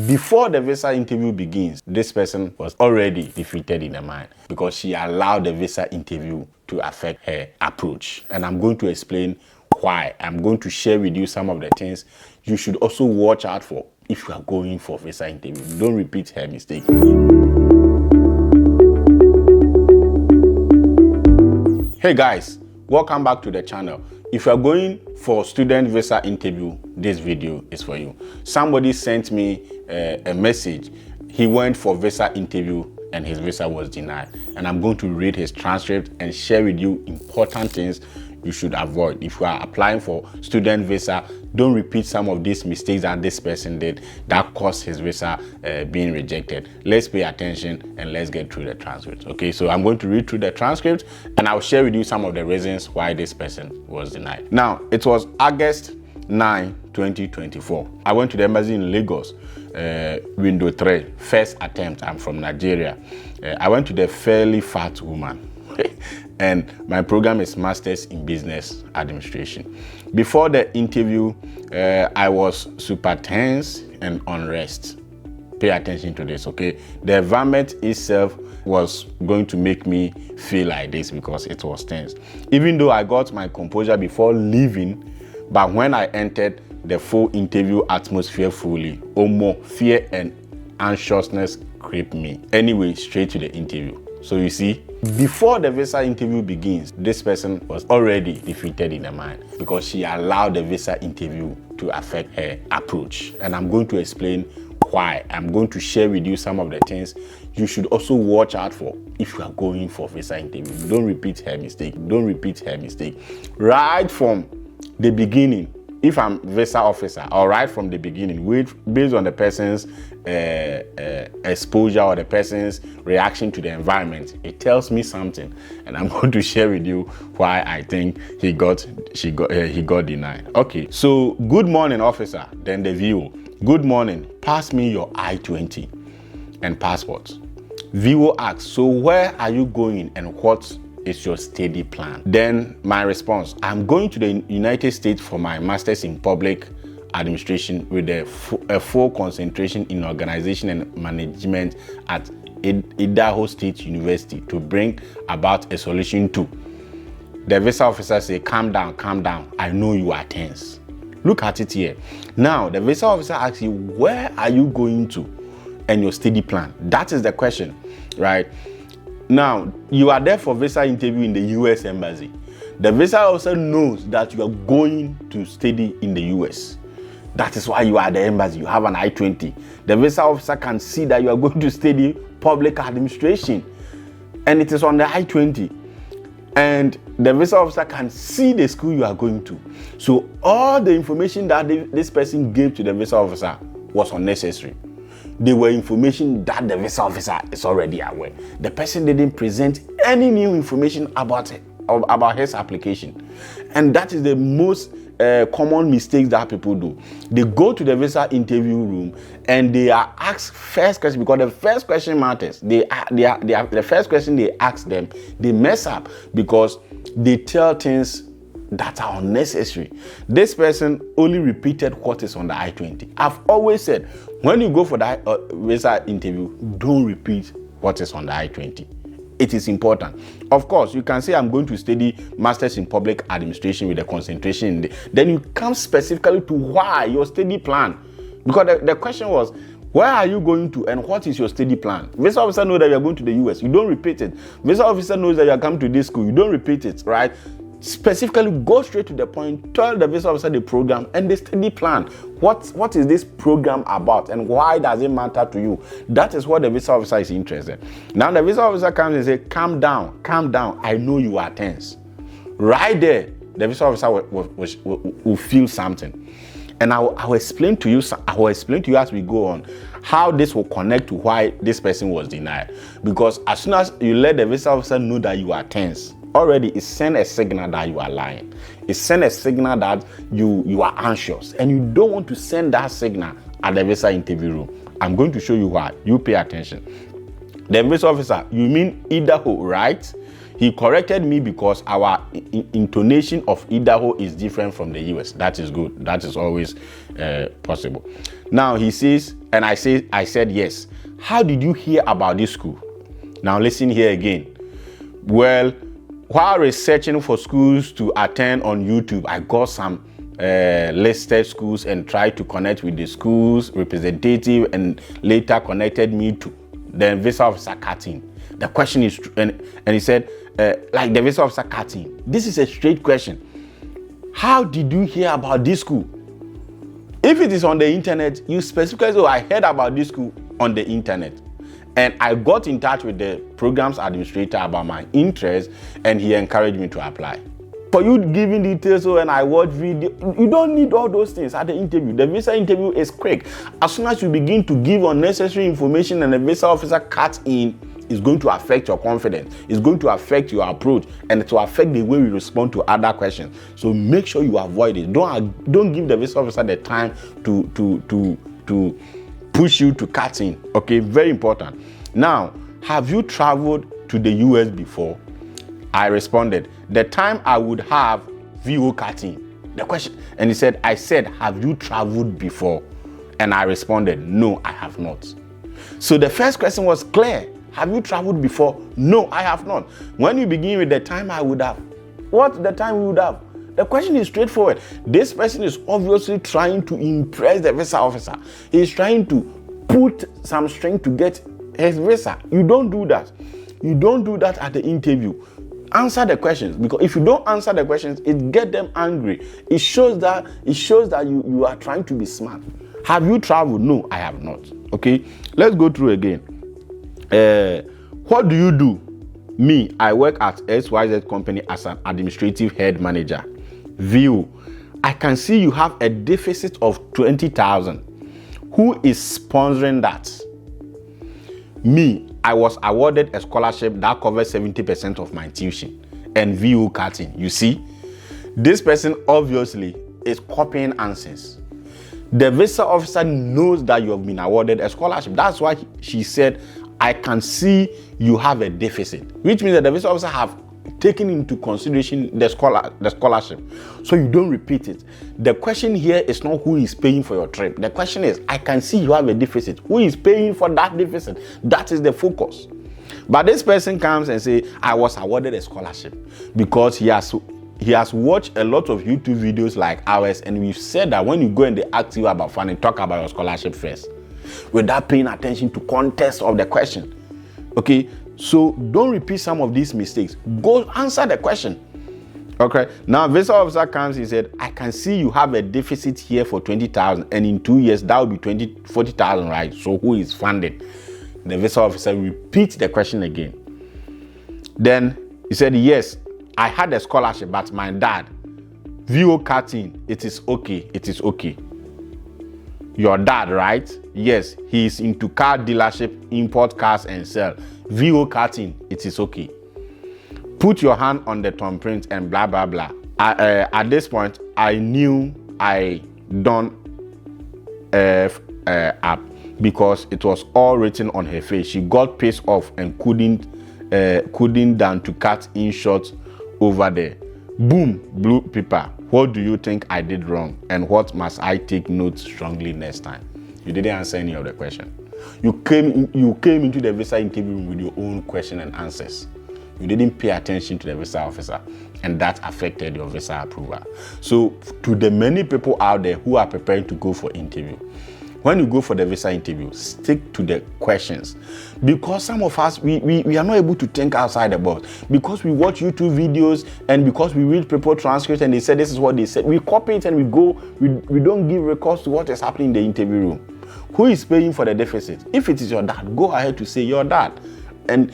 Before the visa interview begins, this person was already defeated in the mind because she allowed the visa interview to affect her approach. And I'm going to explain why. I'm going to share with you some of the things you should also watch out for if you are going for visa interview. Don't repeat her mistake. Hey guys, welcome back to the channel. If you are going for student visa interview, this video is for you. Somebody sent me a message. He went for visa interview and his visa was denied. And I'm going to read his transcript and share with you important things you should avoid. If you are applying for student visa, don't repeat some of these mistakes that this person did that caused his visa being rejected. Let's pay attention and let's get through the transcript. Okay, so I'm going to read through the transcript and I'll share with you some of the reasons why this person was denied. Now, it was August 9, 2024. I went to the embassy in Lagos, window 3, first attempt. I'm from Nigeria. I went to the fairly fat woman. And my program is Masters in Business Administration. Before the interview, I was super tense and unrest. Pay attention to this, okay? The environment itself was going to make me feel like this because it was tense. Even though I got my composure before leaving, but when I entered the full interview atmosphere fully, fear and anxiousness gripped me. Anyway, straight to the interview. So you see, before the visa interview begins, this person was already defeated in the mind because she allowed the visa interview to affect her approach. And I'm going to explain why. I'm going to share with you some of the things you should also watch out for if you are going for visa interview. Don't repeat her mistake. Don't repeat her mistake. Right from the beginning, if I'm visa officer, or right from the beginning, based on the person's exposure or the person's reaction to the environment, it tells me something, and I'm going to share with you why I think he got denied. Okay, so good morning, officer. Then the VO, good morning. Pass me your I-20 and passport. VO asks, so where are you going and what is your study plan? Then my response, I'm going to the United States for my master's in public administration with a full concentration in organization and management at Idaho State University to bring about a solution to. The visa officer say, calm down, I know you are tense. Look at it here. Now, the visa officer asks you, where are you going to and your study plan? That is the question, right? Now, you are there for visa interview in the US embassy. The visa officer knows that you are going to study in the US. That is why you are at the embassy. You have an I-20. The visa officer can see that you are going to study public administration. And it is on the I-20. And the visa officer can see the school you are going to. So all the information that this person gave to the visa officer was unnecessary. They were information that the visa officer is already aware. The person didn't present any new information about his application. And that is the most common mistake that people do. They go to the visa interview room and they are asked first question because the first question matters. The first question they ask them, they mess up because they tell things that are unnecessary. This person only repeated what is on the I-20. I've always said, when you go for the visa interview, don't repeat what is on the I-20. It is important. Of course, you can say I'm going to study Masters in Public Administration with a concentration in then you come specifically to why your study plan. Because the question was, where are you going to and what is your study plan? Visa officer knows that you are going to the US. You don't repeat it. Visa officer knows that you are coming to this school. You don't repeat it, right? Specifically, go straight to the point, tell the visa officer the program and the study plan. What is this program about and why does it matter to you? That is what the visa officer is interested. Now the visa officer comes and says, calm down, I know you are tense. Right there, the visa officer will feel something. And I will explain to you as we go on how this will connect to why this person was denied. Because as soon as you let the visa officer know that you are tense, already it sends a signal that you are lying. It sends a signal that you are anxious. And you don't want to send that signal at the visa interview room. I'm going to show you why. You pay attention. The visa officer, you mean Idaho, right? He corrected me because our intonation of Idaho is different from the US. That is good. That is always possible. Now he says, and I said yes. How did you hear about this school? Now listen here again. Well, while researching for schools to attend on YouTube, I got some listed schools and tried to connect with the school's representative, and later connected me to the visa officer cutting. The question is, and he said, like the visa officer cutting. This is a straight question. How did you hear about this school? If it is on the internet, you specifically say, I heard about this school on the internet. And I got in touch with the program's administrator about my interest, and he encouraged me to apply. For you giving details and I watch video, you don't need all those things at the interview. The visa interview is quick. As soon as you begin to give unnecessary information and the visa officer cuts in, it's going to affect your confidence. It's going to affect your approach, and it will affect the way you respond to other questions. So make sure you avoid it. Don't give the visa officer the time to push you to cut in. Okay, very important. Now, have you traveled to the US before? I responded, the time I would have VO cutting. The question, and he said, I said, have you traveled before? And I responded, no, I have not. So the first question was clear. Have you traveled before? No, I have not. When you begin with the time I would have, what's the time we would have? The question is straightforward. This person is obviously trying to impress the visa officer. He's trying to put some string to get his visa. You don't do that. You don't do that at the interview. Answer the questions, because if you don't answer the questions, it gets them angry. It shows that you are trying to be smart. Have you traveled? No, I have not. Okay, let's go through again. What do you do? Me, I work at XYZ company as an administrative head manager. View, I can see you have a deficit of 20,000. Who is sponsoring that? Me, I was awarded a scholarship that covers 70% of my tuition. And VO cutting. You see, this person obviously is copying answers. The visa officer knows that you have been awarded a scholarship. That's why she said, I can see you have a deficit, which means that the visa officer have taken into consideration the scholarship. So you don't repeat it. The question here is not who is paying for your trip. The question is, I can see you have a deficit. Who is paying for that deficit? That is the focus. But this person comes and say, I was awarded a scholarship because he has watched a lot of YouTube videos like ours, and we've said that when you go and they ask you about funding, talk about your scholarship first, without paying attention to context of the question. Okay, so don't repeat some of these mistakes. Go answer the question. Okay, now visa officer comes, he said, I can see you have a deficit here for 20,000, and in 2 years that will be 40,000, right? So who is funding? The visa officer repeats the question again. Then he said, yes, I had a scholarship, but my dad, VO cutting, it is okay. Your dad, right? Yes, he is into car dealership, import cars and sell. VO cutting, it is okay. Put your hand on the thumbprint and blah, blah, blah. At this point, I knew I done up because it was all written on her face. She got pissed off and couldn't down to cut in short over there. Boom, blue paper. What do you think I did wrong? And what must I take note strongly next time? You didn't answer any of the question. You came into the visa interview with your own question and answers. You didn't pay attention to the visa officer, and that affected your visa approval. So to the many people out there who are preparing to go for interview, when you go for the visa interview, stick to the questions. Because some of us, we are not able to think outside the box. Because we watch YouTube videos and because we read people transcripts and they say this is what they said, we copy it and we go, we don't give records to what is happening in the interview room. Who is paying for the deficit? If it is your dad, go ahead to say your dad. And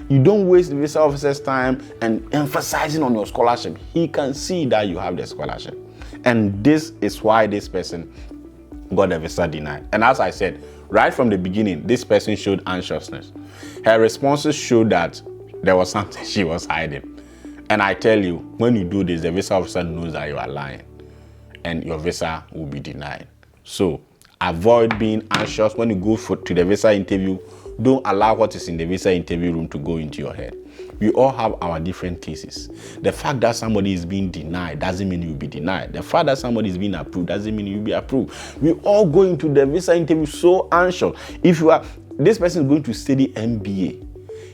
you don't waste the visa officer's time and emphasizing on your scholarship. He can see that you have the scholarship. And this is why this person got the visa denied. And as I said, right from the beginning, this person showed anxiousness. Her responses showed that there was something she was hiding. And I tell you, when you do this, the visa officer knows that you are lying and your visa will be denied. So avoid being anxious when you go to the visa interview. Don't allow what is in the visa interview room to go into your head. We all have our different cases. The fact that somebody is being denied doesn't mean you'll be denied. The fact that somebody is being approved doesn't mean you'll be approved. We all go into the visa interview so anxious. If you are, this person is going to study MBA.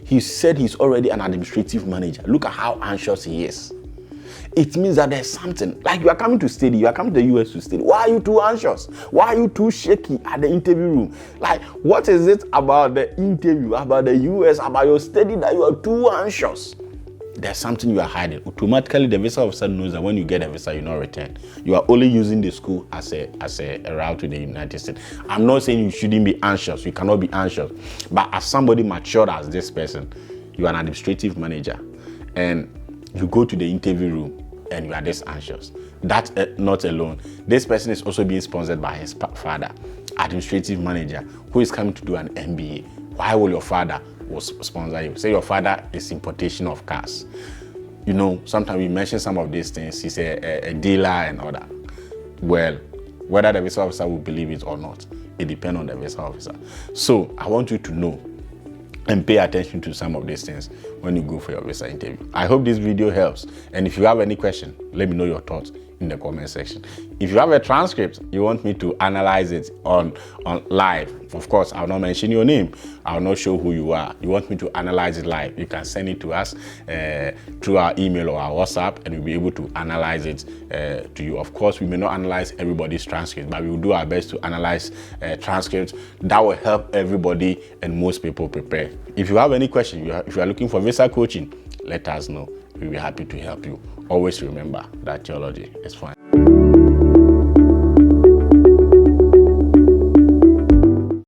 He said he's already an administrative manager. Look at how anxious he is. It means that there's something. Like you are coming to study, you are coming to the US to study. Why are you too anxious? Why are you too shaky at the interview room? Like, what is it about the interview, about the US, about your study that you are too anxious? There's something you are hiding. Automatically, the visa officer knows that when you get a visa, you not return. You are only using the school as a route to the United States. I'm not saying you shouldn't be anxious. You cannot be anxious. But as somebody matured as this person, you are an administrative manager, and you go to the interview room and you are this anxious. That not alone. This person is also being sponsored by his father, administrative manager, who is coming to do an MBA. Why will your father sponsor you? Say your father is importation of cars. You know, sometimes we mention some of these things. He's a dealer and all that. Well, whether the visa officer will believe it or not, it depends on the visa officer. So I want you to know and pay attention to some of these things when you go for your visa interview. I hope this video helps. And if you have any question, let me know your thoughts in the comment section. If you have a transcript, you want me to analyze it on live, of course, I'll not mention your name. I'll not show who you are. You want me to analyze it live, you can send it to us through our email or our WhatsApp, and we'll be able to analyze it to you. Of course, we may not analyze everybody's transcript, but we will do our best to analyze transcripts that will help everybody and most people prepare. If you have any question, if you are looking for visa coaching, let us know. We'll be happy to help you. Always remember that theology is fun.